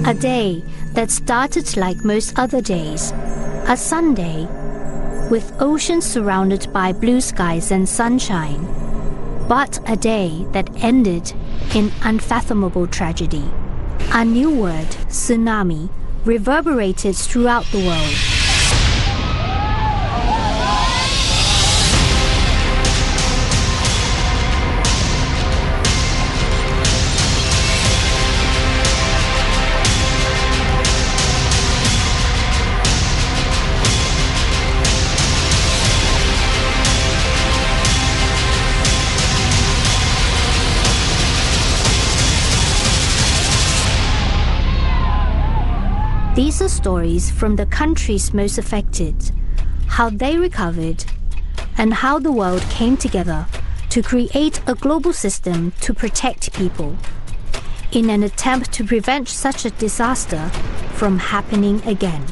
A day that started like most other days, a Sunday, with oceans surrounded by blue skies and sunshine, but a day that ended in unfathomable tragedy. A new word, tsunami, reverberated throughout the world. These are stories from the countries most affected, how they recovered, and how the world came together to create a global system to protect people, in an attempt to prevent such a disaster from happening again.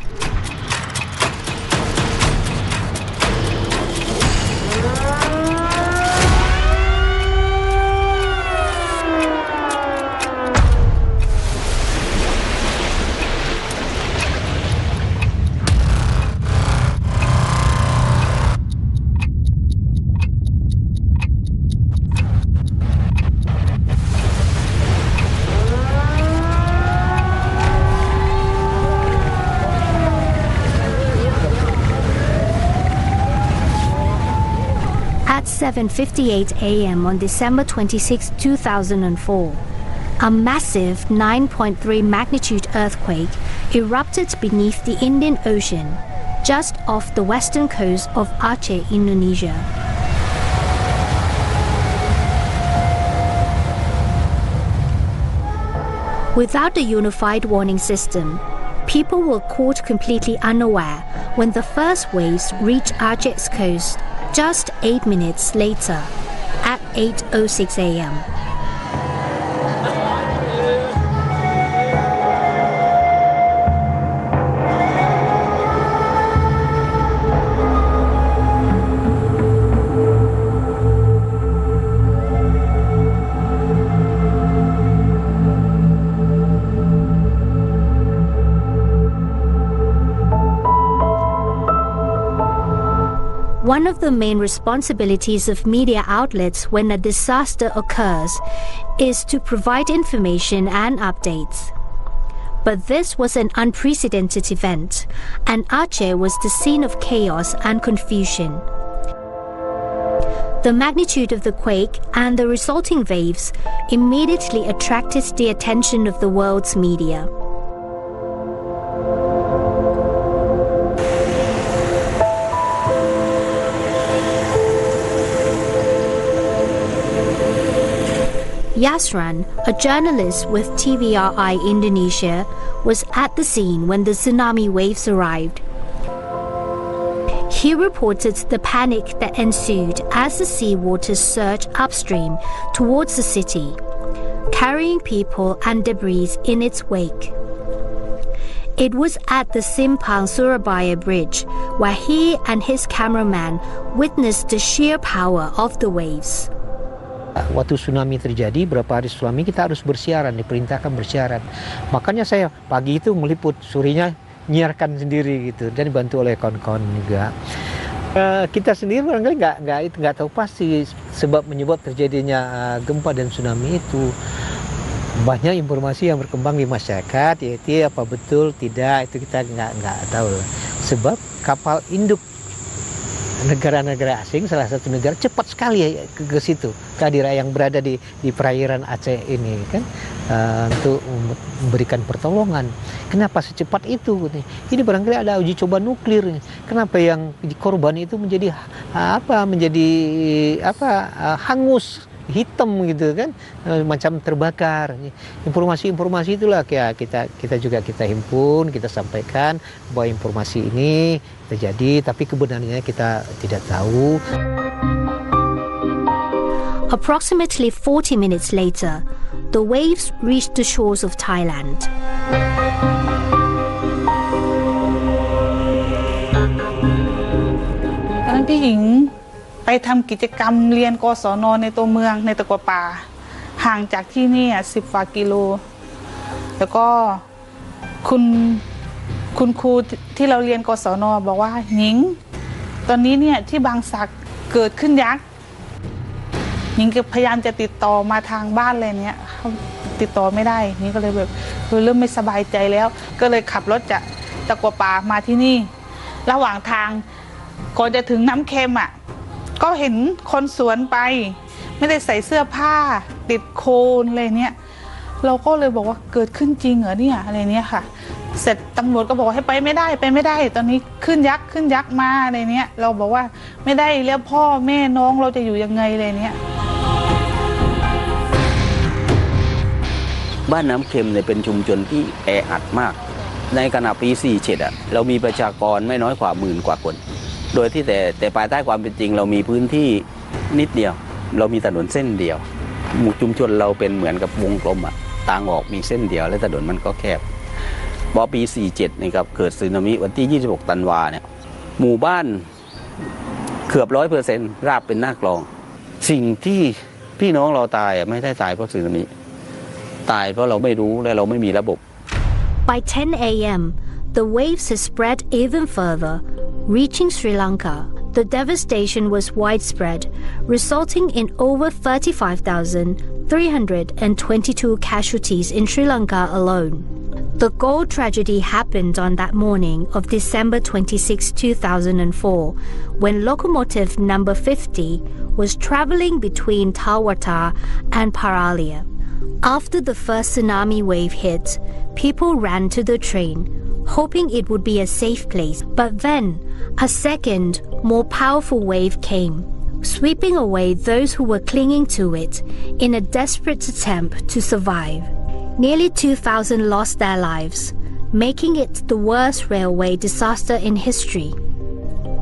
At 7:58 a.m. on December 26, 2004, a massive 9.3 magnitude earthquake erupted beneath the Indian Ocean, just off the western coast of Aceh, Indonesia. Without a unified warning system, people were caught completely unaware when the first waves reached Aceh's coast just 8 minutes later at 8:06 a.m. One of the main responsibilities of media outlets when a disaster occurs is to provide information and updates. But this was an unprecedented event, and Aceh was the scene of chaos and confusion. The magnitude of the quake and the resulting waves immediately attracted the attention of the world's media. Yasran, a journalist with TVRI Indonesia, was at the scene when the tsunami waves arrived. He reported the panic that ensued as the seawater surged upstream towards the city, carrying people and debris in its wake. It was at the Simpang Surabaya bridge where he and his cameraman witnessed the sheer power of the waves. Waktu tsunami terjadi, beberapa hari sebelumnya kita harus bersiaran, diperintahkan bersiaran. Makanya saya pagi itu meliput, sorenya nyiarkan sendiri gitu, dan dibantu oleh kawan-kawan juga. Kita sendiri barangkali nggak tahu pasti sebab menyebab terjadinya gempa dan tsunami itu. Banyak informasi yang berkembang di masyarakat, yaitu apa betul tidak itu kita nggak tahu. Sebab kapal induk negara-negara asing, salah satu negara cepat sekali ke situ, kehadiran yang berada di perairan Aceh ini kan, untuk memberikan pertolongan. Kenapa secepat itu? Ini barangkali ada uji coba nuklir. Kenapa yang korban itu menjadi hangus, hitam gitu kan, macam terbakar. Informasi-informasi itulah kita juga himpun, kita sampaikan bahwa informasi ini terjadi, tapi kebenarannya kita tidak tahu. Approximately 40 minutes later, the waves reached the shores of Thailand. Karena พี่หญิงไปทำกิจกรรมเรียนกศน.ในตัวเมืองในตะกัวป่าห่างจากที่นี่10 กว่ากิโลแล้วก็ คุณครูที่เราเรียนกศนบอกว่าหญิงตอนนี้เนี่ยที่บางสักเกิดขึ้นยักษ์หญิงก็พยายามจะติดต่อมาทางบ้านเลยเนี่ยติดต่อไม่ได้หญิงก็เลยแบบเริ่มไม่สบายใจแล้วก็เลยขับรถจากตะกัวป่ามาที่นี่ระหว่างทางก่อนจะถึงน้ำเค็มอ่ะก็เห็นคนสวนไปไม่ได้ใส่เสื้อผ้าติดโคนอะไรเนี่ยเราก็เลยบอกว่าเกิดขึ้นจริงเหรอเนี่ยอะไรเนี่ยค่ะเสร็จตำรวจก็บอกให้ไปไม่ได้ตอนนี้ขึ้นยักษ์มาอะไรเนี่ยเราบอกว่าไม่ได้แล้วพ่อแม่น้องเราจะอยู่ยังไงเลยเนี่ยบ้านน้ำเค็มเนี่ยเป็นชุมชนที่แออัดมากในขณะปี 47เรามีประชากรไม่น้อยกว่า10,000 กว่าคนโดยที่แต่ภายใต้ความเป็นจริงเรามีพื้นที่นิดเดียวเรามีถนนเส้นเดียวหมู่ชุมชนเราเป็นเหมือนกับวงกลมทางออกมีเส้นเดียวและถนนมันก็แคบพอปี 47นี่ครับเกิดสึนามิวันที่26 ธันวาเนี่ยหมู่บ้านเกือบ 100% ราบเป็นหน้ากลองสิ่งที่พี่น้องเราตายไม่ได้ตายเพราะสึนามิตายเพราะเราไม่รู้และเราไม่มีระบบ By 10 a.m., the waves had spread even further, reaching Sri Lanka. The devastation was widespread, resulting in over 35,322 casualties in Sri Lanka alone. The gold tragedy happened on that morning of December 26, 2004, when locomotive number 50 was traveling between Tawata and Paralia. After the first tsunami wave hit, people ran to the train, hoping it would be a safe place. But then, a second, more powerful wave came, sweeping away those who were clinging to it in a desperate attempt to survive. Nearly 2,000 lost their lives, making it the worst railway disaster in history.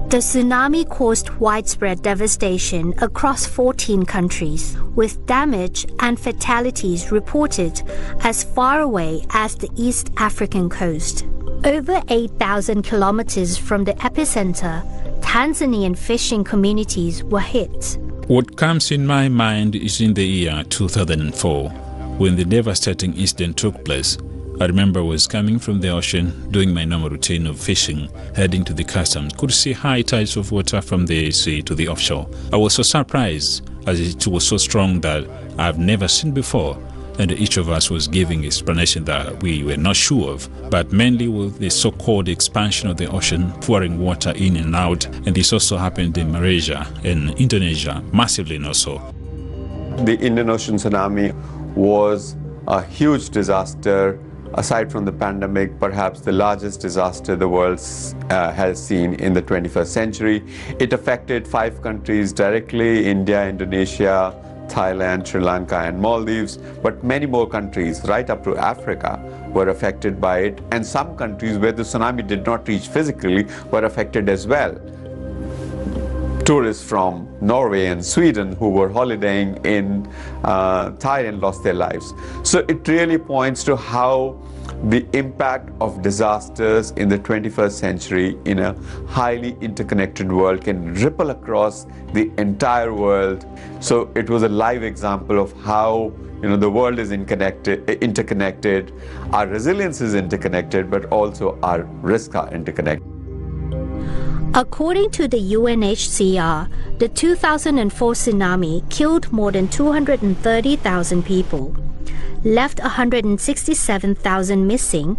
The tsunami caused widespread devastation across 14 countries, with damage and fatalities reported as far away as the East African coast. Over 8,000 kilometers from the epicenter, Tanzanian fishing communities were hit. What comes in my mind is in the year 2004, when the devastating incident took place. I remember I was coming from the ocean, doing my normal routine of fishing, heading to the customs, could see high tides of water from the sea to the offshore. I was so surprised as it was so strong that I've never seen before, and each of us was giving explanation that we were not sure of, but mainly with the so-called expansion of the ocean, pouring water in and out, and this also happened in Malaysia and Indonesia, massively not so. The Indian Ocean tsunami was a huge disaster. Aside from the pandemic, perhaps the largest disaster the world has seen in the 21st century. It affected 5 countries directly: India, Indonesia, Thailand, Sri Lanka and Maldives, but many more countries right up to Africa were affected by it, and some countries where the tsunami did not reach physically were affected as well. Tourists from Norway and Sweden who were holidaying in Thailand lost their lives. So it really points to how the impact of disasters in the 21st century in a highly interconnected world can ripple across the entire world. So it was a live example of how the world is interconnected, our resilience is interconnected, but also our risks are interconnected. According to the UNHCR, the 2004 tsunami killed more than 230,000 people, left 167,000 missing,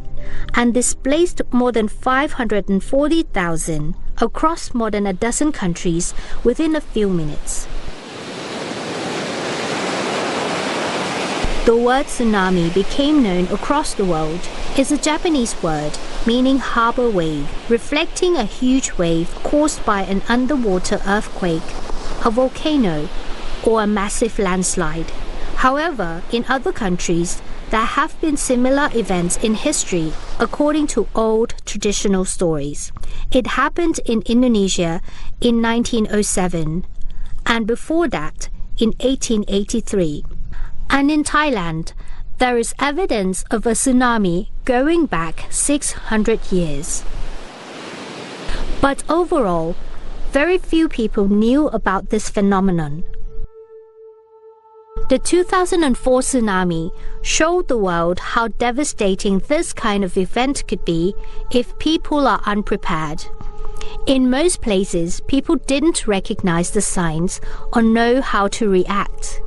and displaced more than 540,000 across more than a dozen countries within a few minutes. The word tsunami became known across the world. It's a Japanese word meaning harbor wave, reflecting a huge wave caused by an underwater earthquake, a volcano, or a massive landslide. However, in other countries, there have been similar events in history according to old traditional stories. It happened in Indonesia in 1907, and before that in 1883. And in Thailand, there is evidence of a tsunami going back 600 years. But overall, very few people knew about this phenomenon. The 2004 tsunami showed the world how devastating this kind of event could be if people are unprepared. In most places, people didn't recognize the signs or know how to react.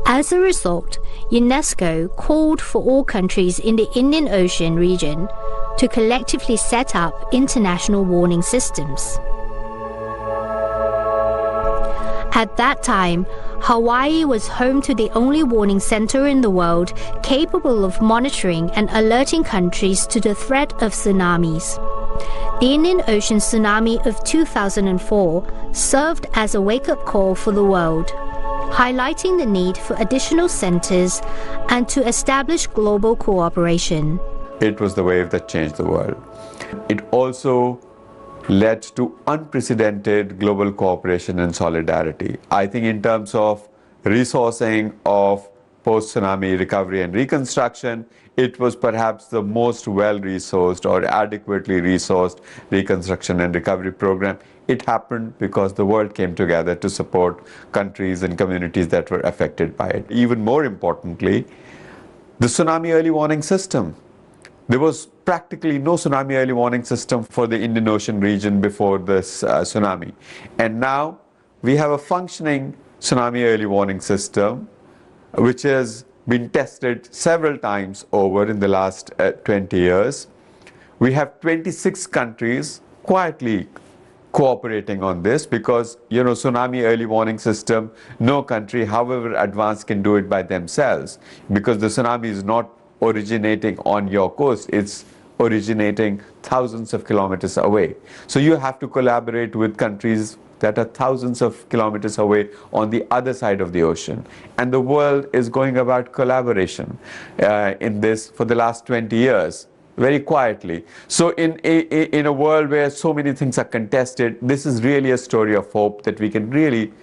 As a result, UNESCO called for all countries in the Indian Ocean region to collectively set up international warning systems. At that time, Hawaii was home to the only warning center in the world capable of monitoring and alerting countries to the threat of tsunamis. The Indian Ocean tsunami of 2004 served as a wake-up call for the world, highlighting the need for additional centers and to establish global cooperation. It was the wave that changed the world. It also led to unprecedented global cooperation and solidarity. I think in terms of resourcing of post-tsunami recovery and reconstruction, it was perhaps the most well-resourced or adequately resourced reconstruction and recovery program. It happened because the world came together to support countries and communities that were affected by it. Even more importantly, the tsunami early warning system. There was practically no tsunami early warning system for the Indian Ocean region before this tsunami. And now we have a functioning tsunami early warning system, which has been tested several times over in the last 20 years. We have 26 countries quietly cooperating on this because, tsunami early warning system, no country, however advanced, can do it by themselves because the tsunami is not originating on your coast, it's originating thousands of kilometers away. So you have to collaborate with countries that are thousands of kilometers away on the other side of the ocean. And the world is going about collaboration in this for the last 20 years, very quietly. So in a world where so many things are contested, this is really a story of hope that we can really,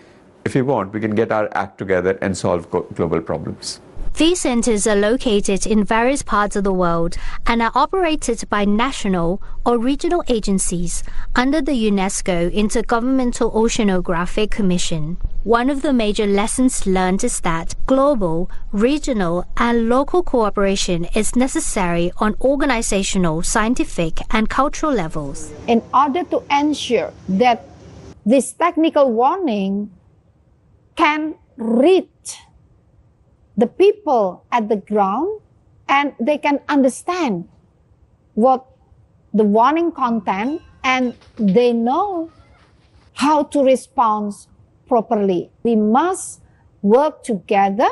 if we want, we can get our act together and solve global problems. These centers are located in various parts of the world and are operated by national or regional agencies under the UNESCO Intergovernmental Oceanographic Commission. One of the major lessons learned is that global, regional, and local cooperation is necessary on organizational, scientific, and cultural levels. In order to ensure that this technical warning can reach the people at the ground and they can understand what the warning content and they know how to respond properly. We must work together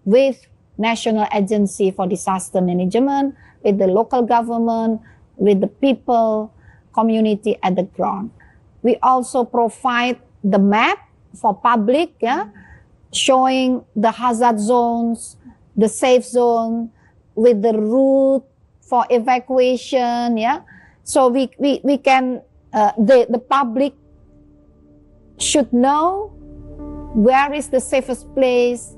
with National Agency for Disaster Management, with the local government, with the people, community at the ground. We also provide the map for public, showing the hazard zones, the safe zone, with the route for evacuation, So we can, the public should know where is the safest place,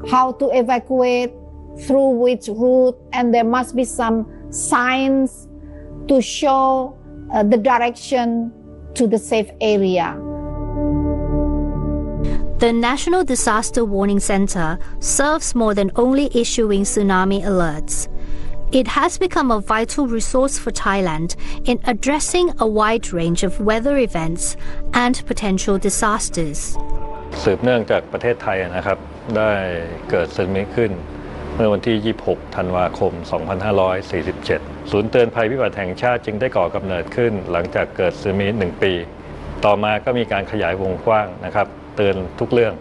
how to evacuate, through which route, and there must be some signs to show the direction to the safe area. The National Disaster Warning Center serves more than only issuing tsunami alerts. It has become a vital resource for Thailand in addressing a wide range of weather events and potential disasters. สืบเนื่องจากประเทศไทยนะครับได้เกิดสึนามิขึ้นเมื่อวันที่ 26 ธันวาคม 2547 ศูนย์เตือนภัยพิบัติแห่งชาติจึงได้ก่อกำเนิดขึ้นหลังจากเกิดสึนามิ1 ปี ต่อมาก็มีการขยายวงกว้างนะครับเตือนทุกเรื่อง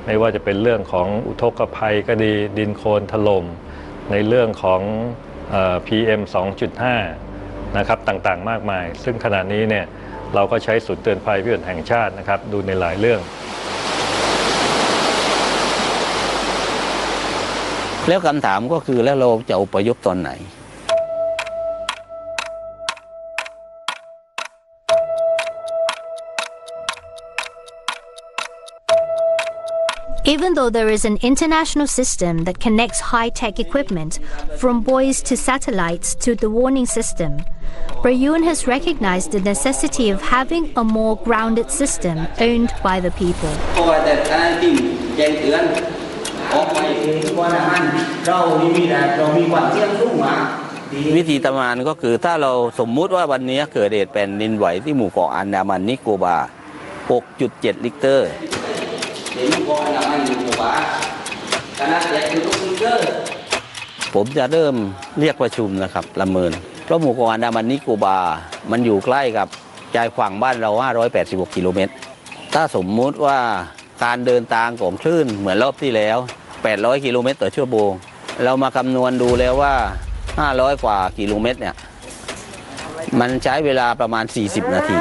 ไม่ว่าจะเป็นเรื่องของอุทกภัยก็ดีดินโคลนถล่มในเรื่องของPM 2.5 นะครับต่างๆมากมายซึ่งขณะนี้เนี่ยเราก็ใช้ศูนย์เตือนภัยพิบัติแห่งชาตินะครับดูในหลายเรื่องแล้วคำถามก็คือแล้วเราจะอพยพตอนไหน Even though there is an international system that connects high-tech equipment from buoys to satellites to the warning system, Prayun has recognized the necessity of having a more grounded system owned by the people. วิธีประมาณก็คือถ้าเราสมมุติว่าวันนี้เกิดเหตุแผ่นดินไหวที่หมู่เกาะอันดามันนิโกบา 6.7 ลิกเตอร์ผมจะเริ่มเรียกประชุมนะครับประเมินเพราะหมู่เกาะอันดามันนิโกบามันอยู่ใกล้กับชายฝั่งบ้านเรา586กิโลเมตรถ้าสมมุติว่าการเดินทางของคลื่นเหมือนรอบที่แล้ว800กิโลเมตรต่อชั่วโมงเรามาคำนวณดูแล้วว่า500กว่ากิโลเมตรเนี่ยมันใช้เวลาประมาณ40นาที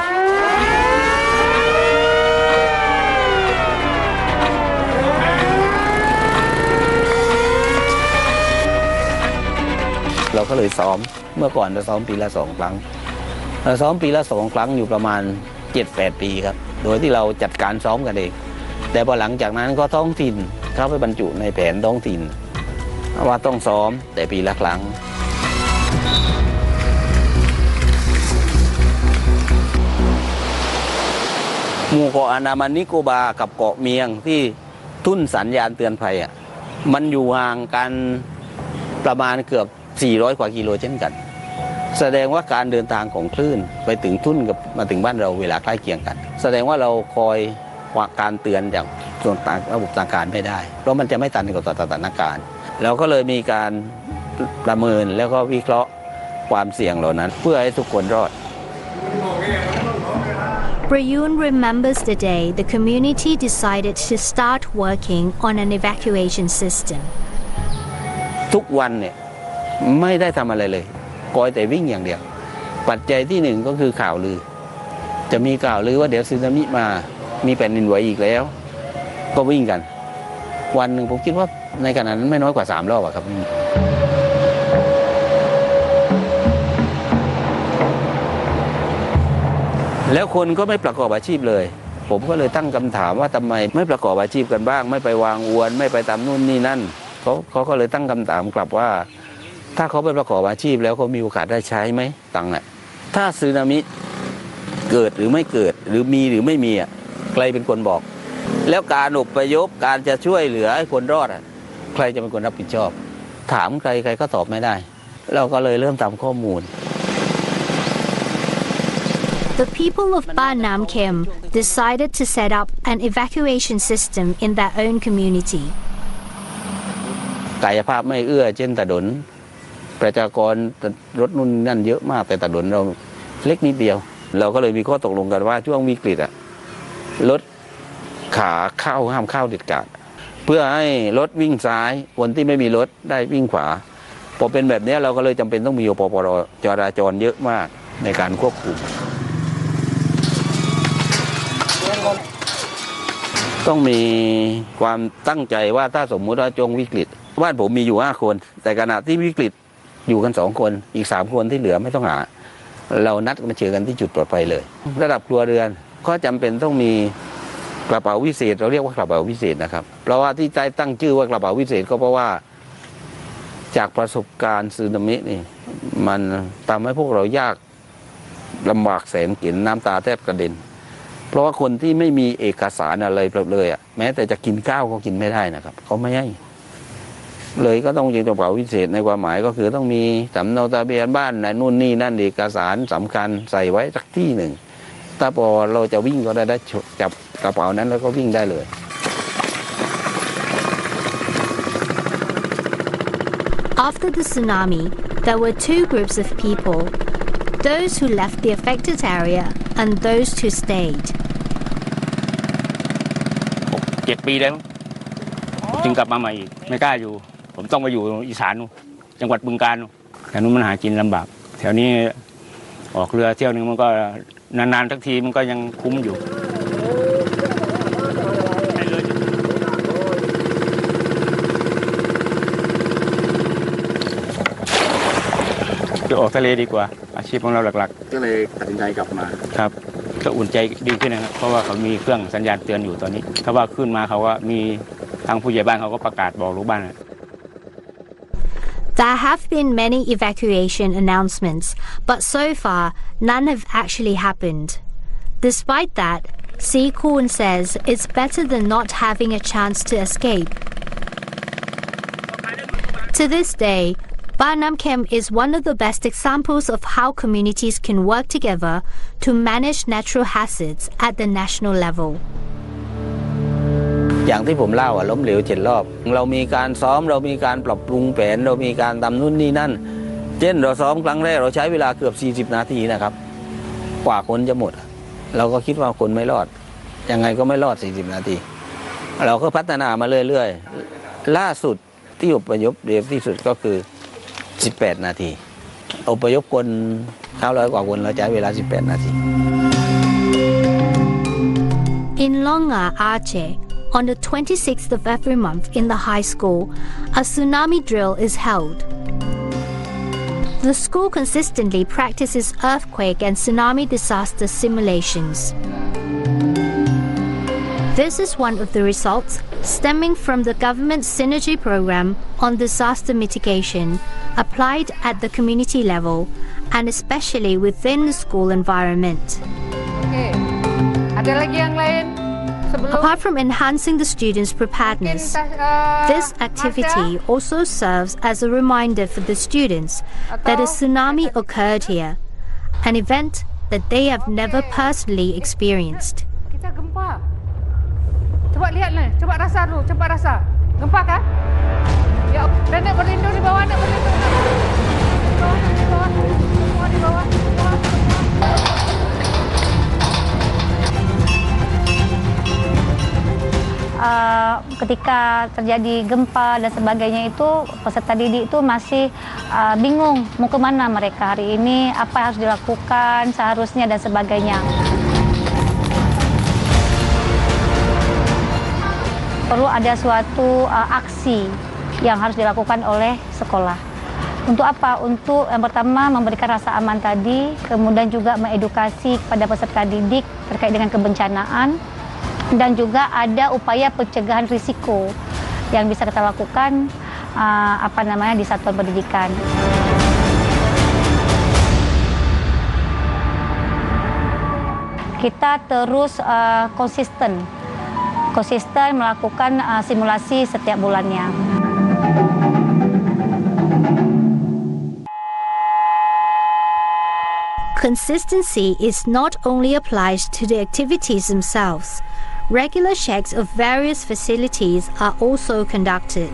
เราก็เลยซ้อมเมื่อก่อนเราซ้อมปีละ2 ครั้งเราซ้อมปีละ2 ครั้งอยู่ประมาณ 7-8 ปีครับโดยที่เราจัดการซ้อมกันเองแต่พอหลังจากนั้นก็ท้องถิ่นเข้าไปบรรจุในแผนท้องถิ่นว่าต้องซ้อมแต่ปีละครั้งหมู่เกาะอันดามันนิโกบากับเกาะเมียงที่ทุ่นสัญญาณเตือนภัยมันอยู่ห่างกันประมาณเกือบ400 กว่ากิโลเช่นกันแสดงว่าการเดินทางของคลื่นไปถึงทุ่นกับมาถึงบ้านเราเวลาใกล้เคียงกันแสดงว่าเราคอยการเตือนจากส่วนต่างระบบทางการไม่ได้เพราะมันจะไม่ทันกับสถานการณ์เราก็เลยมีการประเมินแล้วก็วิเคราะห์ความเสี่ยงเหล่านั้นเพื่อให้ทุกคนรอด Prayun remembers the day the community decided to start working on an evacuation system. ทุกวันเนี่ยไม่ได้ทำอะไรเลยคอยแต่วิ่งอย่างเดียวปัจจัยที่หนึ่งก็คือข่าวลือจะมีข่าวลือว่าเดี๋ยวสึนามิมามีแผ่นดินไหวอีกแล้วก็วิ่งกันวันหนึ่งผมคิดว่าในขณะนั้นไม่น้อยกว่า3 รอบครับแล้วคนก็ไม่ประกอบอาชีพเลยผมก็เลยตั้งคำถามว่าทำไมไม่ประกอบอาชีพกันบ้างไม่ไปวางอวนไม่ไปตามนู่นนี่นั่นเขาก็เลยตั้งคำถามกลับว่าถ้าเขาไปประกอบอาชีพแล้วเขามีโอกาสได้ใช้ไหมตังค์ถ้าสึนามิเกิดหรือไม่เกิดหรือมีหรือไม่มีใครเป็นคนบอกแล้วการอพยพการจะช่วยเหลือให้คนรอดใครจะเป็นคนรับผิดชอบถามใครก็ตอบไม่ได้เราก็เลยเริ่มทำข้อมูล The people of Ba Nam Kem decided to set up an evacuation system in their own community. กายภาพไม่เอื้อเช่นถนนประชากรรถนู่นนั่นเยอะมากแต่ถนนเราเล็กนิดเดียวเราก็เลยมีข้อตกลงกันว่าช่วงวิกฤตรถขาเข้าห้ามเข้าเด็ดขาดเพื่อให้รถวิ่งซ้ายคนที่ไม่มีรถได้วิ่งขวาพอเป็นแบบนี้เราก็เลยจำเป็นต้องมีอปปรจราจรเยอะมากในการควบคุมต้องมีความตั้งใจว่าถ้าสมมุติว่าจงวิกฤตบ้านผมมีอยู่5 คนแต่ขณะที่วิกฤตอยู่กัน2 คนอีก3 คนที่เหลือไม่ต้องหาเรานัดมาเจอกันที่จุดปลอดภัยเลยระดับครัวเรือนก็จำเป็นต้องมีกระเป๋าวิเศษเราเรียกว่ากระเป๋าวิเศษนะครับเพราะว่าที่ใจตั้งชื่อว่ากระเป๋าวิเศษก็เพราะว่าจากประสบการณ์สึนามินี่มันทำให้พวกเรายากลำบากแสนเข็ญน้ำตาแทบกระเด็นเพราะว่าคนที่ไม่มีเอกสารอะไรเลยแม้แต่จะกินข้าวก็กินไม่ได้นะครับเขาไม่ให้เลยก็ต้องยิงกระเป๋าวิเศษในความหมายก็คือต้องมีสำเนาทะเบียนบ้านนู่นนี่นั่นเอกสารสำคัญใส่ไว้สักที่หนึ่งถ้าพอเราจะวิ่งก็ได้จับกระเป๋านั้นแล้วก็วิ่งได้เลย After the tsunami, there were 2 groups of people, those who left the affected area and those who stayed. 7 ปีแล้วจึงกลับมาใหม่อีกไม่กล้าอยู่ผมต้องไปอยู่อีสานจังหวัดบึงกาฬแถวนู้นมันหากินลำบากแถวนี้ออกเรือเที่ยวนึงมันก็นานๆสักทีมันก็ยังคุ้มอยู่จะออกทะเลดีกว่าอาชีพของเราหลักๆก็เลยตัดสินใจกลับมาครับก็อุ่นใจดีขึ้นนะครับเพราะว่าเขามีเครื่องสัญญาณเตือนอยู่ตอนนี้ถ้าว่าขึ้นมาเขาก็มีทางผู้ใหญ่บ้านเขาก็ประกาศบอกลูกบ้าน There have been many evacuation announcements, but so far none have actually happened. Despite that, Si Kun says it's better than not having a chance to escape. To this day, Ba Nam Kem is one of the best examples of how communities can work together to manage natural hazards at the national level. อย่างที่ผมเล่าล้มเหลว7 รอบเรามีการซ้อมเรามีการปรับปรุงแผนเรามีการทำนู่นนี่นั่นเช่นเราซ้อมครั้งแรกเราใช้เวลาเกือบ40 นาทีนะครับกว่าคนจะหมดเราก็คิดว่าคนไม่รอดยังไงก็ไม่รอด40 นาทีเราก็พัฒนามาเรื่อยๆล่าสุดที่อพยพเร็วที่สุดก็คือ18 นาทีอพยพคน900 กว่าคนเราใช้เวลา18 นาที In Lanka, Aceh, on the 26th of every month in the high school, a tsunami drill is held. The school consistently practices earthquake and tsunami disaster simulations. This is one of the results stemming from the government's synergy program on disaster mitigation applied at the community level and especially within the school environment. Okay. Ada lagi yang lain? Apart from enhancing the students' preparedness, this activity also serves as a reminder for the students that a tsunami occurred here, an event that they have never personally experienced. Kita gempa. Coba lihatlah, coba rasa dulu, coba rasa. Gempa kan? Ya, dan nak berlindung di bawah, nak berlindung. Di bawah, di bawah, di bawah, di bawah. Ketika terjadi gempa dan sebagainya itu peserta didik itu masih bingung mau kemana mereka hari ini, apa yang harus dilakukan seharusnya dan sebagainya. Perlu ada suatu aksi yang harus dilakukan oleh sekolah. Untuk apa? Untuk yang pertama memberikan rasa aman tadi, kemudian juga mengedukasi kepada peserta didik terkait dengan kebencanaan. Dan juga ada upaya pencegahan risiko yang bisa kita lakukan di satuan pendidikan. Kita terus konsisten melakukan simulasi setiap bulannya. Consistency is not only applies to the activities themselves. Regular checks of various facilities are also conducted.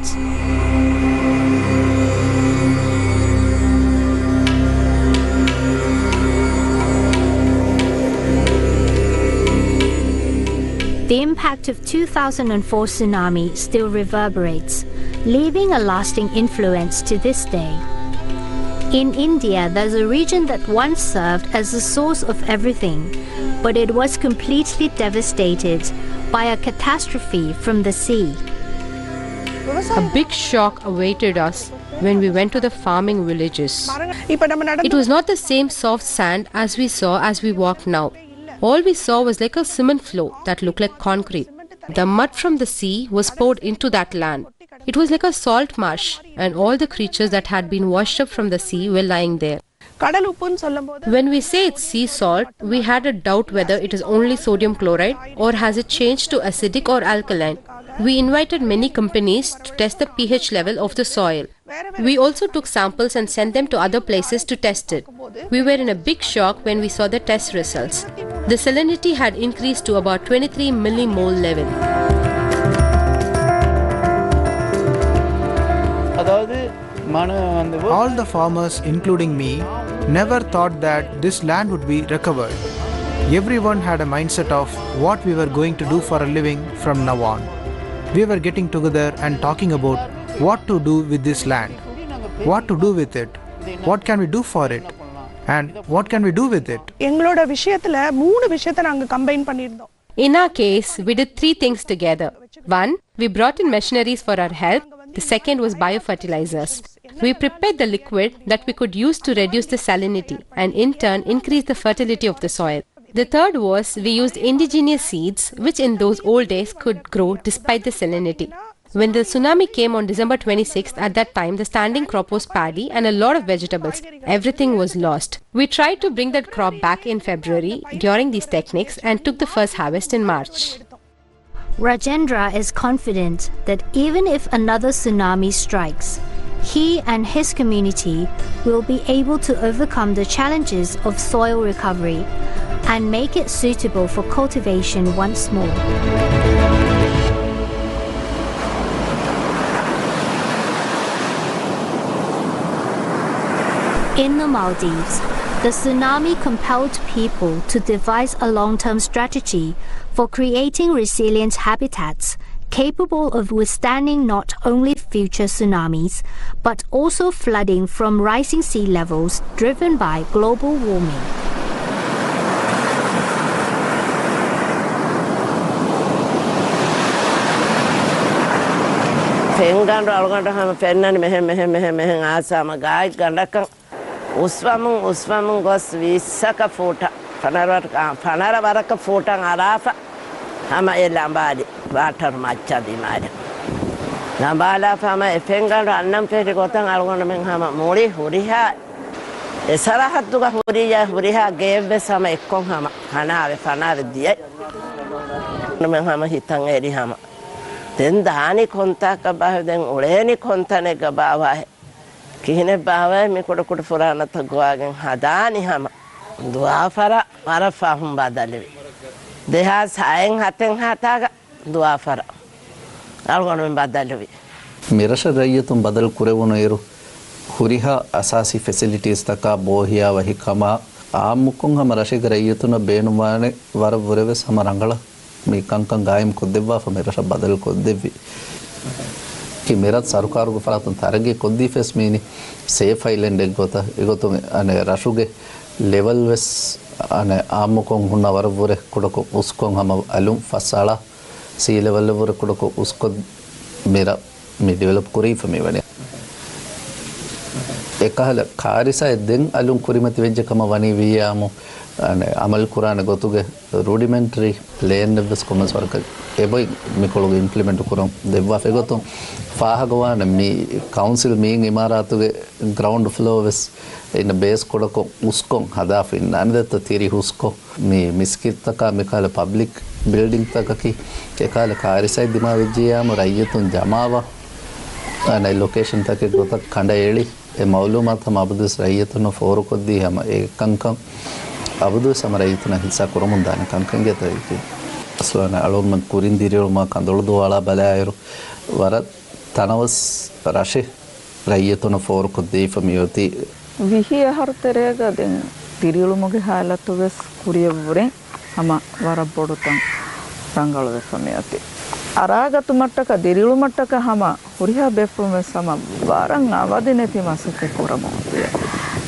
The impact of 2004 tsunami still reverberates, leaving a lasting influence to this day. In India, there's a region that once served as the source of everything, but it was completely devastated by a catastrophe from the sea. A big shock awaited us when we went to the farming villages. It was not the same soft sand as we saw as we walked now. All we saw was like a cement floor that looked like concrete. The mud from the sea was poured into that land. It was like a salt marsh, and all the creatures that had been washed up from the sea were lying there. When we say it's sea salt, we had a doubt whether it is only sodium chloride or has it changed to acidic or alkaline. We invited many companies to test the pH level of the soil. We also took samples and sent them to other places to test it. We were in a big shock when we saw the test results. The salinity had increased to about 23 millimole level. All the farmers, including me, never thought that this land would be recovered. Everyone had a mindset of what we were going to do for a living from now on. We were getting together and talking about what to do with this land, what to do with it, what can we do for it, and what can we do with it. In our case, we did 3 things together. 1, we brought in machineries for our help. The second was biofertilizers. We prepared the liquid that we could use to reduce the salinity and in turn increase the fertility of the soil. The third was we used indigenous seeds which in those old days could grow despite the salinity. When the tsunami came on December 26th, at that time the standing crop was paddy and a lot of vegetables. Everything was lost. We tried to bring that crop back in February during these techniques and took the first harvest in March. Rajendra is confident that even if another tsunami strikes, he and his community will be able to overcome the challenges of soil recovery and make it suitable for cultivation once more. In the Maldives, the tsunami compelled people to devise a long-term strategy for creating resilient habitats capable of withstanding not only future tsunamis, but also flooding from rising sea levels driven by global warming. Uswamung gos visaka futa fanara baraka futa ngarafa hama elambadi water macha di mada nambala fama efengan annam peri gotang algon men hama muri huriha esara hatuga huriha geve sama ekkon hama fanave dia men hama hitang eri hama den dani konta ka bahden uleni kontane ka bawa kihine bawa me koda furana tagwagen hadani hama dua fara arafa hum badalevi deha saeng haten hataga dua fara algon men badalevi mirasha rayyatum badal kurevunu iru huriha asasi facilities taka bohiya wahikama aamukon hama rashig rayyatuna beenumane war vureve samarangala me kankan gaim koddeva fa mirasha badal koddevi कि मेरा सरकार को फला तुम थारगे कोदी face में safe island एक गोता अने राशुगे लेवल वेस अने आमु को हुना वर बुरे कुडको उसको हम अलुम फसाला सी लेवल बुरे कुडको उसको मेरा मैं डेवलप करी फमे बने एक हाल खारिसा दिन अलुम कुरी मत वेज कम वनी विया आमु अने अमल कुरान गोतुगे रूडिमेंटरी लैंड वेस कॉमर्स वर्क एबोई मिकोलोग इंप्लीमेंट करो देवा फेगोतो फाहगवान मी काउंसिल मींग इमारातुगे ग्राउंड फ्लोर वेस इन बेस कोडको उसको हदाफ इन अनदत तीरी उसको मी मिस्कित तक मिकाल पब्लिक बिल्डिंग तक की एकाल कारिसाई दिमा विजयाम रय्यतुन जमावा अने लोकेशन तक गोता खंड एळी ए मालूमात हम अबदुस रय्यतुन फोर कोद्दी हम एकंकं अबदुस हम रय्यतुन हिस्सा करमुंदान कंकंगे तयकी असलना अलोम कुरिंदिरियो मा कंदोळदु वाला बलायरो वर तनवस राशि रय्यतुन फोर कोद्दी फमियोती विहिय हरतरेगा दें तिरियुलु मुगे हालतु वेस कुरियवरे हम वर बोडुतन रंगाळु वेफमियोती अरागतु मट्टक दिरियुलु मट्टक हम हुरिया बेफ्रुम वेस हम वारंग अवदिनेति मासके कोरमोती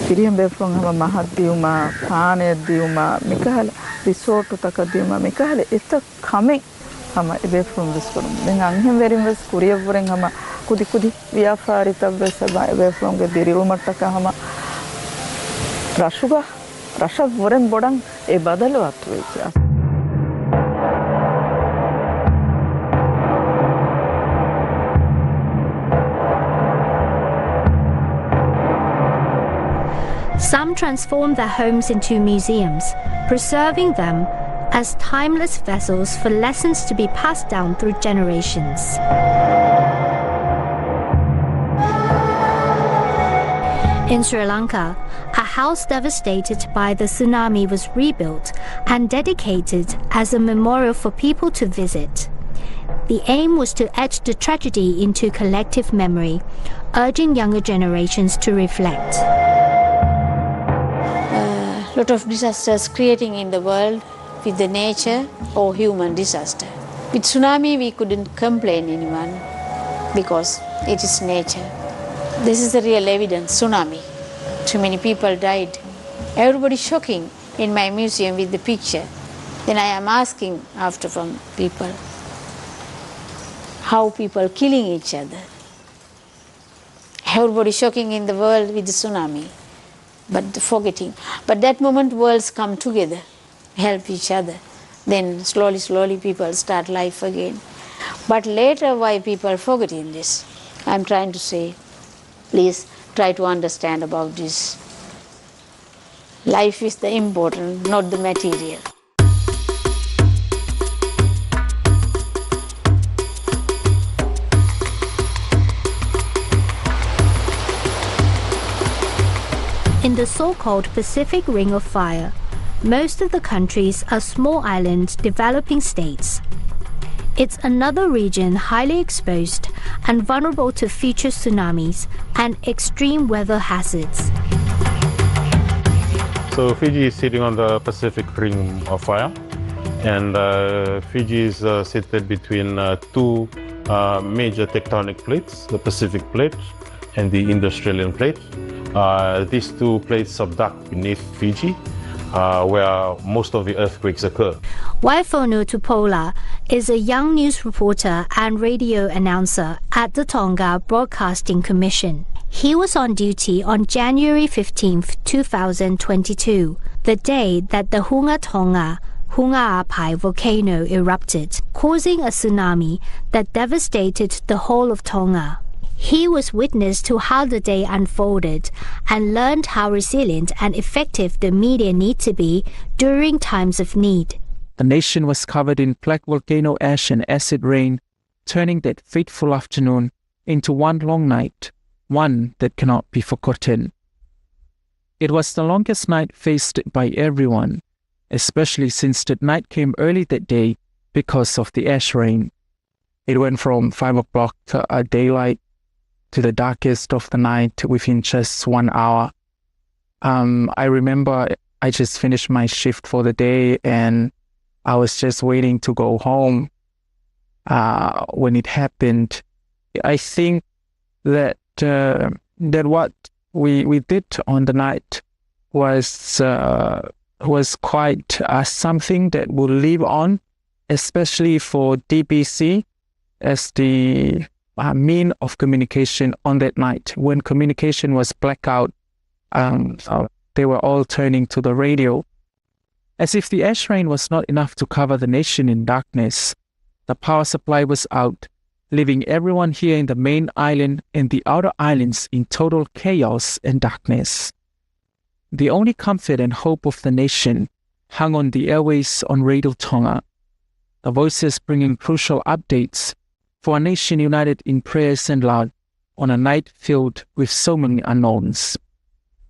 तिरियम बेफ्रुम हम महद्दियुमा पाने दियुमा मिकहल रिसोर्ट तक दियुमा मिकहल इत खमे हम बेफ्रुम वेस कोरम दें अंगेम वेरिम वेस कुरियवरे हम कुदी व्यापारित वेस बेफ्रुम के दिरियुलु मट्टक हम राशुगा राशा वरें बोडंग ए बदलो आतुवेची Some transform their homes into museums, preserving them as timeless vessels for lessons to be passed down through generations. In Sri Lanka, a house devastated by the tsunami was rebuilt and dedicated as a memorial for people to visit. The aim was to etch the tragedy into collective memory, urging younger generations to reflect. Lot of disasters creating in the world with the nature or human disaster. With tsunami we couldn't complain anyone because it is nature. This is the real evidence, tsunami. Too many people died. Everybody shocking in my museum with the picture. Then I am asking after from people how people killing each other. Everybody shocking in the world with the tsunami. But forgetting. But that moment worlds come together, help each other. Then slowly people start life again. But later, why people forgetting this? I'm trying to say, please try to understand about this. Life is the important, not the material. In the so-called Pacific Ring of Fire, most of the countries are small island developing states. It's another region highly exposed and vulnerable to future tsunamis and extreme weather hazards. So Fiji is sitting on the Pacific Ring of Fire, and Fiji is seated between two major tectonic plates, the Pacific Plate and the Indo-Australian Plate. These two plates subduct beneath Fiji, where most of the earthquakes occur. Waifono Tupola is a young news reporter and radio announcer at the Tonga Broadcasting Commission. He was on duty on January 15, 2022, the day that the Hunga Tonga Hunga-Apai volcano erupted, causing a tsunami that devastated the whole of Tonga. He was witness to how the day unfolded and learned how resilient and effective the media need to be during times of need. The nation was covered in black volcano ash and acid rain, turning that fateful afternoon into one long night, one that cannot be forgotten. It was the longest night faced by everyone, especially since that night came early that day because of the ash rain. It went from 5 o'clock daylight to the darkest of the night within just 1 hour. I remember I just finished my shift for the day and I was just waiting to go home when it happened. I think that what we did on the night was quite something that will live on, especially for DBC as the mean of communication on that night. When communication was blackout, they were all turning to the radio. As if the ash rain was not enough to cover the nation in darkness, the power supply was out, leaving everyone here in the main island and the outer islands in total chaos and darkness. The only comfort and hope of the nation hung on the airways on Radio Tonga, the voices bringing crucial updates for a nation united in prayers and love on a night filled with so many unknowns.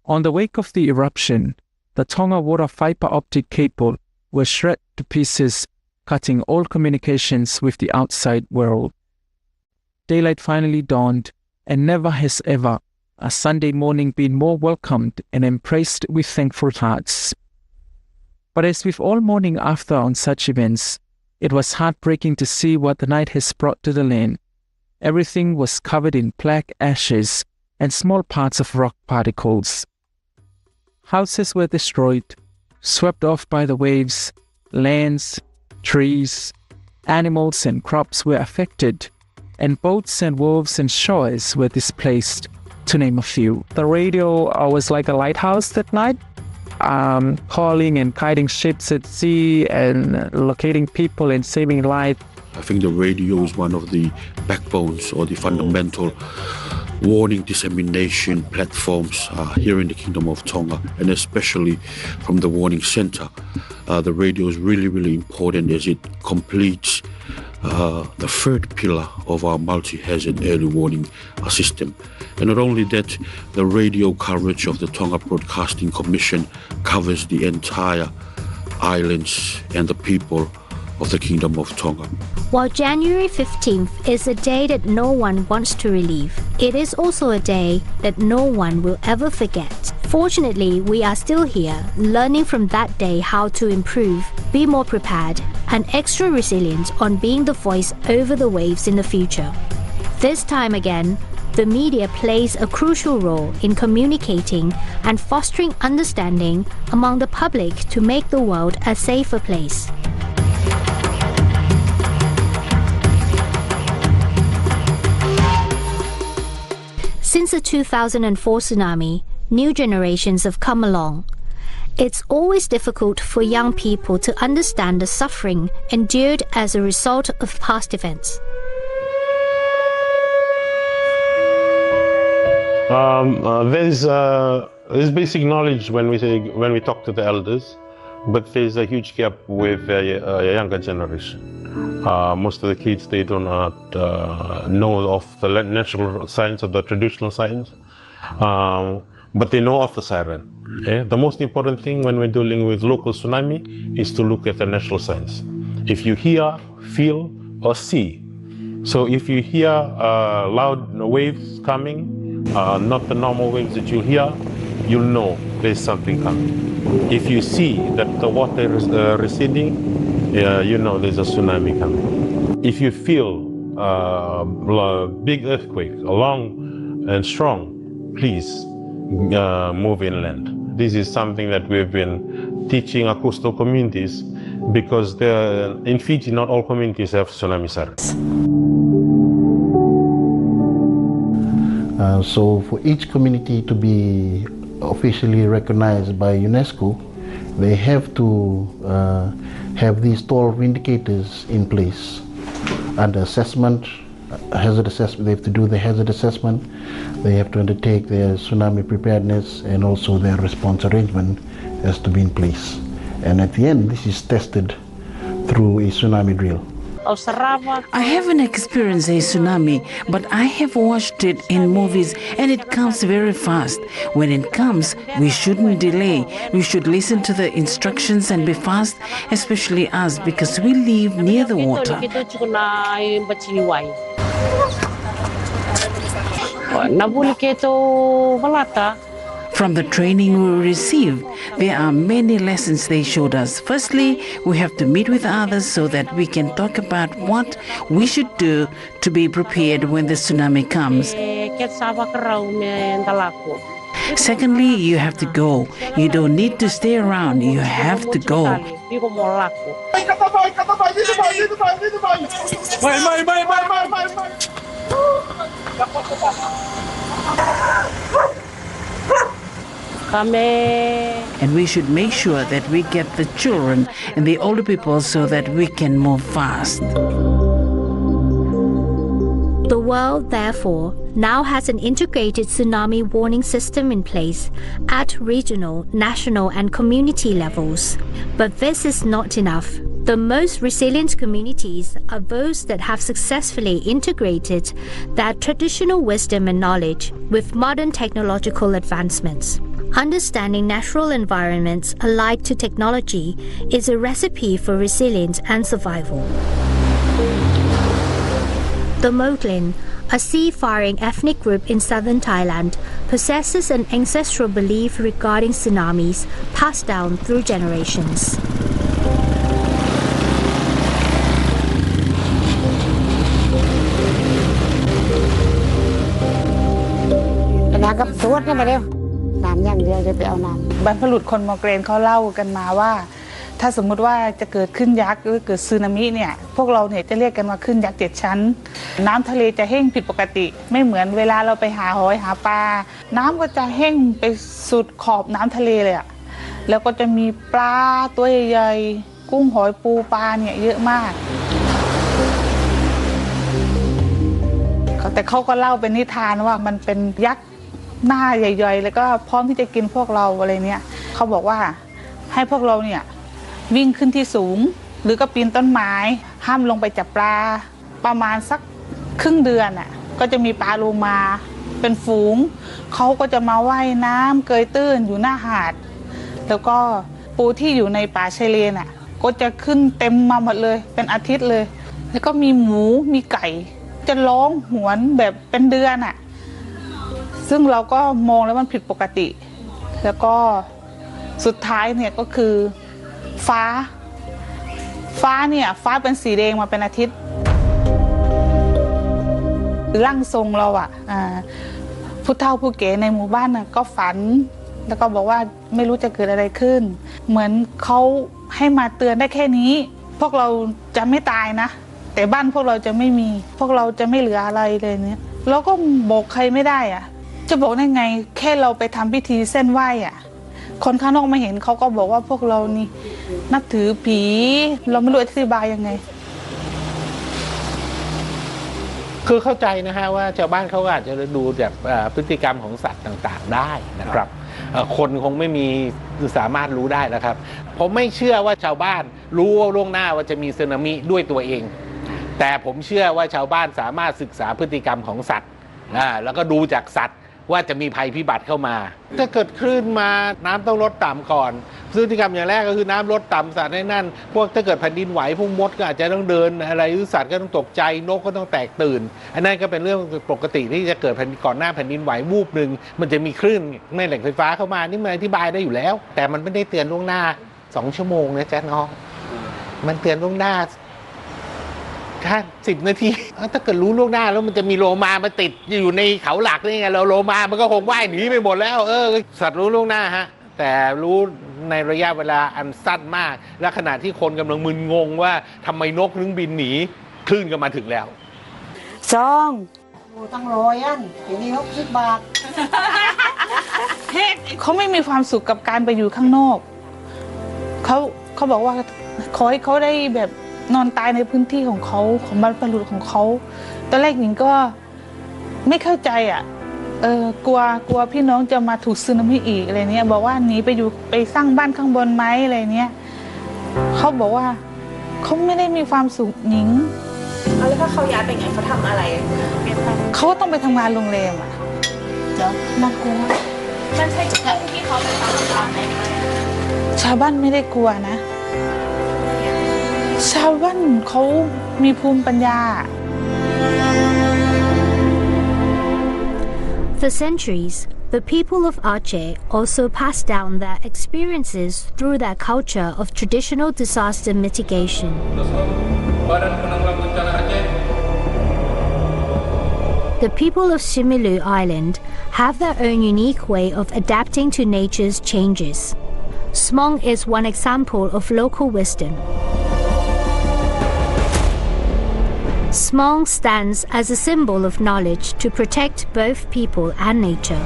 On the wake of the eruption, the Tonga water fiber optic cable was shred to pieces, cutting all communications with the outside world. Daylight finally dawned, and never has ever a Sunday morning been more welcomed and embraced with thankful hearts. But as with all morning after on such events, it was heartbreaking to see what the night has brought to the land. Everything was covered in black ashes and small parts of rock particles. Houses were destroyed, swept off by the waves, lands, trees, animals and crops were affected, and boats and wharves and shores were displaced, to name a few. The radio was like a lighthouse that night, calling and guiding ships at sea and locating people and saving lives. I think the radio is one of the backbones or the fundamental warning dissemination platforms here in the Kingdom of Tonga, and especially from the warning center. The radio is really, really important as it completes the third pillar of our multi-hazard early warning system. And not only that, the radio coverage of the Tonga Broadcasting Commission covers the entire islands and the people of the Kingdom of Tonga. While January 15th is a day that no one wants to relive, it is also a day that no one will ever forget. Fortunately, we are still here, learning from that day how to improve, be more prepared, and extra resilient on being the voice over the waves in the future. This time again, the media plays a crucial role in communicating and fostering understanding among the public to make the world a safer place. Since the 2004 tsunami, new generations have come along. It's always difficult for young people to understand the suffering endured as a result of past events. There's basic knowledge when we talk to the elders, but there's a huge gap with a younger generation. Most of the kids, they do not know of the natural science or the traditional science, but they know of the siren. Okay? The most important thing when we're dealing with local tsunami is to look at the natural science. If you hear, feel, or see. So if you hear loud waves coming, not the normal waves that you hear, you'll know there's something coming. If you see that the water is receding, you know there's a tsunami coming. If you feel a big earthquake, long and strong, please move inland. This is something that we've been teaching our coastal communities because in Fiji, not all communities have tsunami sirens. So for each community to be officially recognized by UNESCO, they have to have these 12 indicators in place. Under assessment, hazard assessment, they have to do the hazard assessment, they have to undertake their tsunami preparedness, and also their response arrangement has to be in place. And at the end, this is tested through a tsunami drill. I haven't experienced a tsunami, but I have watched it in movies and it comes very fast. When it comes, we shouldn't delay. We should listen to the instructions and be fast, especially us because we live near the water. From the training we received, there are many lessons they showed us. Firstly, we have to meet with others so that we can talk about what we should do to be prepared when the tsunami comes. Secondly, you have to go. You don't need to stay around. You have to go. And we should make sure that we get the children and the older people so that we can move fast. The world, therefore, now has an integrated tsunami warning system in place at regional, national, and community levels. But this is not enough. The most resilient communities are those that have successfully integrated their traditional wisdom and knowledge with modern technological advancements. Understanding natural environments allied to technology is a recipe for resilience and survival. The Moglin, a seafaring ethnic group in southern Thailand, possesses an ancestral belief regarding tsunamis passed down through generations.บรรพบุรุษคนมอร์เกรนเขาเล่ากันมาว่าถ้าสมมุติว่าจะเกิดขึ้นยักษ์หรือเกิดสึนามิเนี่ยพวกเราเนี่ยจะเรียกกันว่าขึ้นยักษ์7 ชั้นน้ำทะเลจะแห้งผิดปกติไม่เหมือนเวลาเราไปหาหอยหาปลาน้ำก็จะแห้งไปสุดขอบน้ำทะเลเลยอะแล้วก็จะมีปลาตัวใหญ่ๆกุ้งหอยปูปลาเนี่ยเยอะมากแต่เขาก็เล่าเป็นนิทานว่ามันเป็นยักษ์หน้าใหญ่ๆแล้วก็พร้อมที่จะกินพวกเราอะไรเนี่ยเขาบอกว่าให้พวกเราเนี่ยวิ่งขึ้นที่สูงหรือก็ปีนต้นไม้ห้ามลงไปจับปลาประมาณสักครึ่งเดือนอ่ะก็จะมีปลาโลมาเป็นฝูงเขาก็จะมาว่ายน้ำเกยตื้นอยู่หน้าหาดแล้วก็ปูที่อยู่ในป่าชายเลนอ่ะก็จะขึ้นเต็มมาหมดเลยเป็นอาทิตย์เลยแล้วก็มีหมูมีไก่จะร้องหวนแบบเป็นเดือนอ่ะซึ่งเราก็มองแล้วมันผิดปกติแล้วก็สุดท้ายเนี่ยก็คือฟ้าเนี่ยฟ้าเป็นสีแดงมาเป็นอาทิตย์ร่างทรงเราอ่ะผู้เฒ่าผู้แก่ในหมู่บ้านน่ะก็ฝันแล้วก็บอกว่าไม่รู้จะเกิดอะไรขึ้นเหมือนเขาให้มาเตือนได้แค่นี้พวกเราจะไม่ตายนะแต่บ้านพวกเราจะไม่มีพวกเราจะไม่เหลืออะไรเลยเนี่ยเราก็บอกใครไม่ได้อ่ะจะบอกได้ไงแค่เราไปทำพิธีเส้นไหว้อ่ะคนข้างนอกมาเห็นเขาก็บอกว่าพวกเรานี่นับถือผีเราไม่รู้อธิบายยังไง คือเข้าใจนะฮะว่าชาวบ้านเขาอาจจะดูจากพฤติกรรมของสัตว์ต่างๆได้นะครับคนคงไม่มีสามารถรู้ได้นะครับผมไม่เชื่อว่าชาวบ้านรู้ล่วงหน้าว่าจะมีสึนามิด้วยตัวเองแต่ผมเชื่อว่าชาวบ้านสามารถศึกษาพฤติกรรมของสัตว์แล้วก็ดูจากสัตว์ว่าจะมีภัยพิบัติเข้ามาถ้าเกิดคลื่นมาน้ำต้องลดต่ำก่อนพฤติกรรมอย่างแรกก็คือน้ำลดต่ำสัตว์ให้นั่นพวกถ้าเกิดแผ่นดินไหวพวกมดก็อาจจะต้องเดินอะไรหรือสัตว์ก็ต้องตกใจนกก็ต้องแตกตื่นอันนั้นก็เป็นเรื่องปกติที่จะเกิดก่อนหน้าแผ่นดินไหววูบหนึ่งมันจะมีคลื่นแม่เหล็กไฟฟ้าเข้ามานี่มันอธิบายได้อยู่แล้วแต่มันไม่ได้เตือนล่วงหน้า2 ชั่วโมงนะจ๊ะน้องมันเตือนล่วงหน้า10 นาทีถ้าเกิดรู้ล่วงหน้าแล้วมันจะมีโลมามาติดอยู่ในเขาหลักนี่ไงเราโลมามันก็คงว่ายหนีไปหมดแล้วสัตว์รู้ล่วงหน้าฮะแต่รู้ในระยะเวลาอันสั้นมากและขณะที่คนกำลังมึนงงว่าทำไมนกถึงบินหนีคลื่นก็มาถึงแล้วตั้ง100อันทีนี้60 บาทเขาไม่มีความสุขกับการไปอยู่ข้างนอกเขาบอกว่าขอให้เขาได้แบบนอนตายในพื้นที่ของเขาของบรรพบุรุษของเขาตอนแรกหญิงก็ไม่เข้าใจกลัวพี่น้องจะมาถูกสึนามิอีกอะไรเนี้ยบอกว่าหนีไปสร้างบ้านข้างบนไหมอะไรเนี้ยเขาบอกว่าเขาไม่ได้มีความสุขหญิงแล้วถ้าเขาย้ายไปไงเขาทำอะไรเขาก็ต้องไปทำงานโรงแรมน่ากลัวมันใช่จุดที่เขาไปทำงานไหมชาวบ้านไม่ได้กลัวนะชาวบ้านเขามีภูมิปัญญา For centuries, the people of Aceh also passed down their experiences through their culture of traditional disaster mitigation. The people of Shimilu Island have their own unique way of adapting to nature's changes. Smong is one example of local wisdom. Smong stands as a symbol of knowledge to protect both people and nature.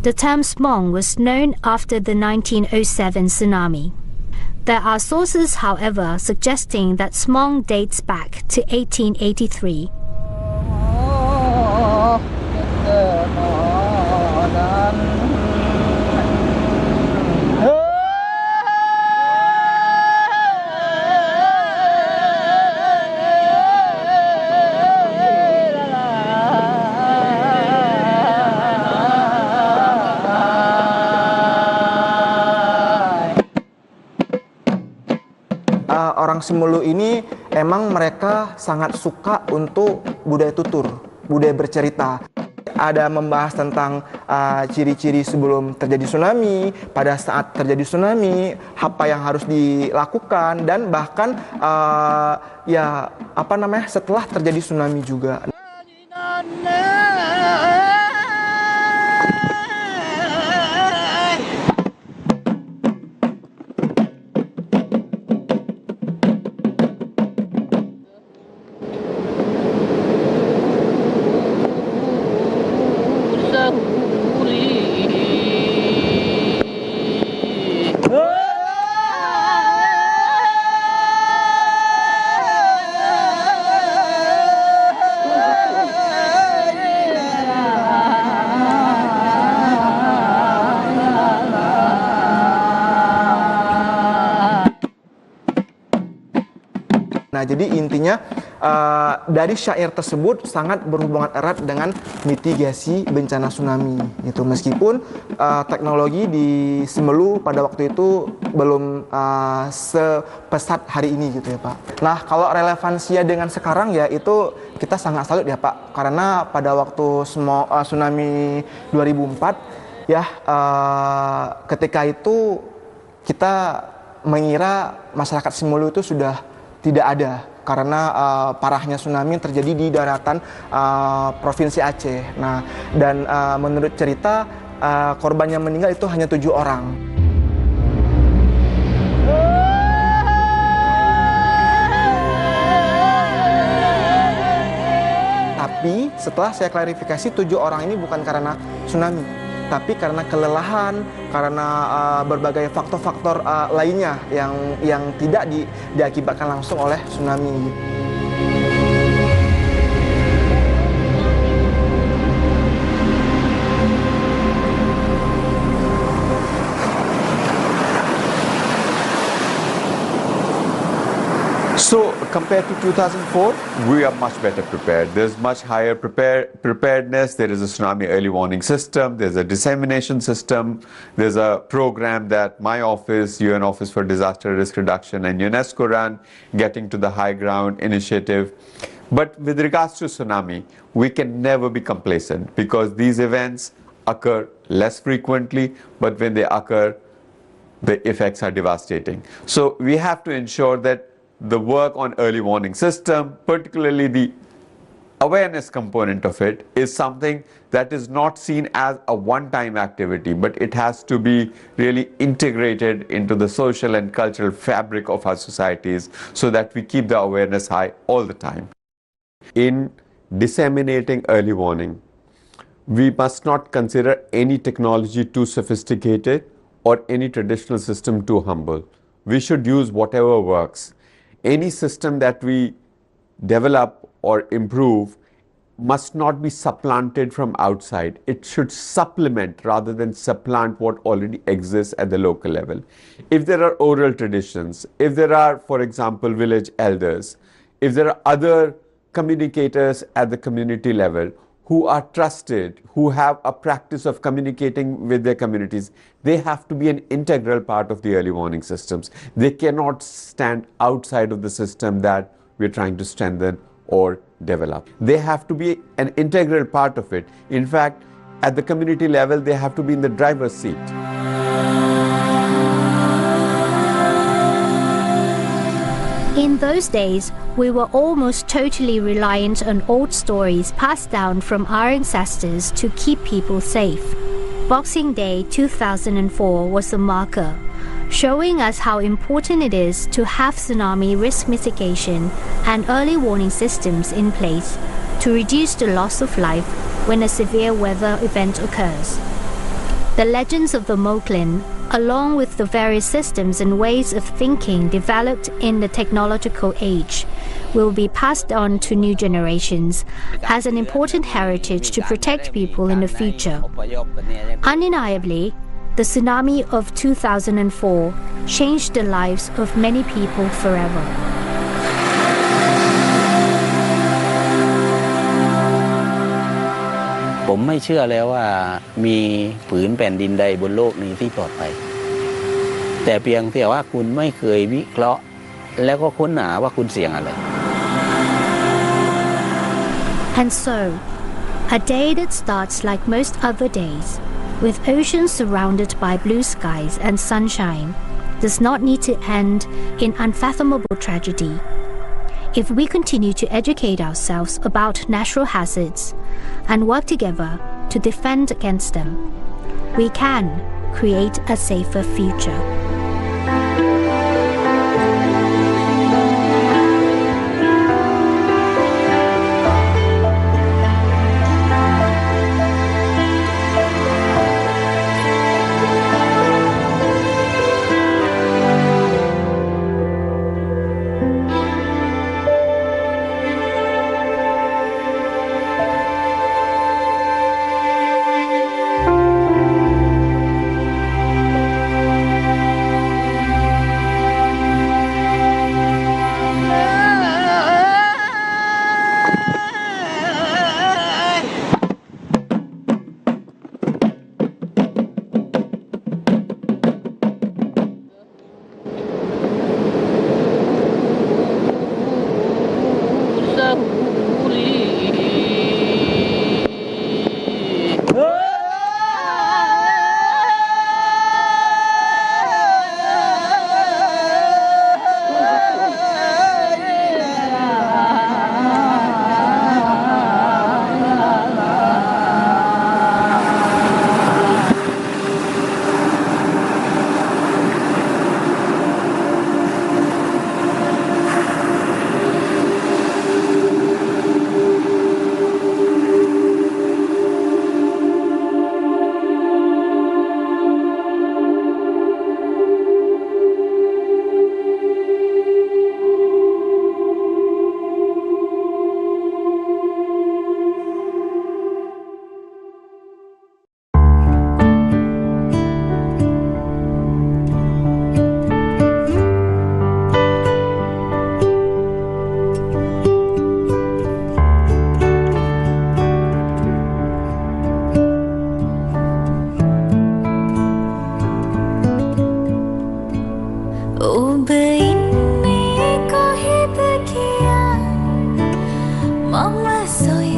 The term Smong was known after the 1907 tsunami. There are sources, however, suggesting that Smong dates back to 1883. Orang Simulu ini emang mereka sangat suka untuk budaya tutur, budaya bercerita. Ada membahas tentang ciri-ciri sebelum terjadi tsunami, pada saat terjadi tsunami, apa yang harus dilakukan, dan bahkan setelah terjadi tsunami juga. Nah, jadi intinya dari syair tersebut sangat berhubungan erat dengan mitigasi bencana tsunami. Itu meskipun teknologi di Simelu pada waktu itu belum sepesat hari ini gitu ya Pak. Nah, kalau relevansinya dengan sekarang ya itu kita sangat salut ya Pak. Karena pada waktu tsunami 2004 ya ketika itu kita mengira masyarakat Simelu itu sudah tidak ada karena parahnya tsunami yang terjadi di daratan Provinsi Aceh. Nah, dan menurut cerita korban yang meninggal itu hanya 7 orang. Tapi setelah saya klarifikasi 7 orang ini bukan karena tsunami, tapi karena kelelahan, karena berbagai faktor-faktor lainnya yang tidak diakibatkan langsung oleh tsunami. So compared to 2004, we are much better prepared. There's much higher preparedness. There is a tsunami early warning system. There's a dissemination system. There's a program that my office, UN Office for Disaster Risk Reduction, and UNESCO run, Getting to the High Ground initiative. But with regards to tsunami, we can never be complacent because these events occur less frequently, but when they occur, the effects are devastating. So we have to ensure that the work on early warning system, particularly the awareness component of it, is something that is not seen as a one-time activity, but it has to be really integrated into the social and cultural fabric of our societies so that we keep the awareness high all the time. In disseminating early warning, we must not consider any technology too sophisticated or any traditional system too humble. We should use whatever works. Any system that we develop or improve must not be supplanted from outside. It should supplement rather than supplant what already exists at the local level. If there are oral traditions, if there are, for example, village elders, if there are other communicators at the community level who are trusted, who have a practice of communicating with their communities, they have to be an integral part of the early warning systems. They cannot stand outside of the system that we're trying to strengthen or develop. They have to be an integral part of it. In fact, at the community level, they have to be in the driver's seat. In those days, we were almost totally reliant on old stories passed down from our ancestors to keep people safe. Boxing Day 2004 was a marker, showing us how important it is to have tsunami risk mitigation and early warning systems in place to reduce the loss of life when a severe weather event occurs. The legends of the Moklin, along with the various systems and ways of thinking developed in the technological age, will be passed on to new generations as an important heritage to protect people in the future. Undeniably, the tsunami of 2004 changed the lives of many people forever.ผมไม่เชื่อแล้วว่ามีผืนแผ่นดินใดบนโลกนี้ที่ปลอดภัยแต่เพียงแต่ว่าคุณไม่เคยวิเคราะห์แล้วก็ค้นหาว่าคุณเสี่ยงอะไร And so, a day that starts like most other days, with oceans surrounded by blue skies and sunshine, does not need to end in unfathomable tragedy. If we continue to educate ourselves about natural hazards and work together to defend against them, we can create a safer future. soy